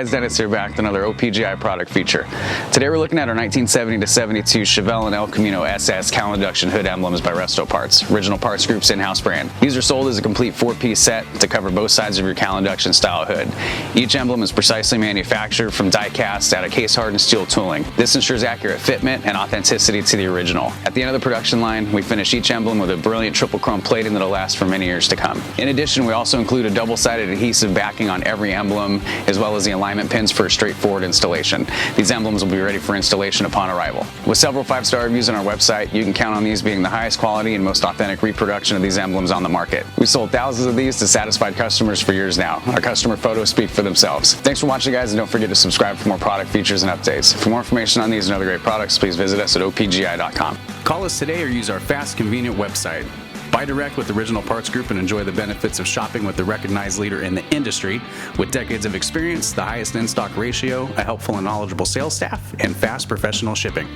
guys, Dennis here back with another OPGI product feature. Today we're looking at our 1970 to 72 Chevelle and El Camino SS Cowl Induction hood emblems by Resto Parts, original parts group's in-house brand. These are sold as a complete 4-piece set to cover both sides of your Cowl Induction style hood. Each emblem is precisely manufactured from die cast out of case hardened steel tooling. This ensures accurate fitment and authenticity to the original. At the end of the production line, we finish each emblem with a brilliant triple chrome plating that'll last for many years to come. In addition, we also include a double-sided adhesive backing on every emblem, as well as the alignment pins for a straightforward installation. These emblems will be ready for installation upon arrival. With several 5-star reviews on our website, you can count on these being the highest quality and most authentic reproduction of these emblems on the market. We've sold thousands of these to satisfied customers for years now. Our customer photos speak for themselves. Thanks for watching, guys, and don't forget to subscribe for more product features and updates. For more information on these and other great products, please visit us at opgi.com. Call us today or use our fast, convenient website. Buy direct with Original Parts Group and enjoy the benefits of shopping with the recognized leader in the industry with decades of experience, the highest in-stock ratio, a helpful and knowledgeable sales staff, and fast professional shipping.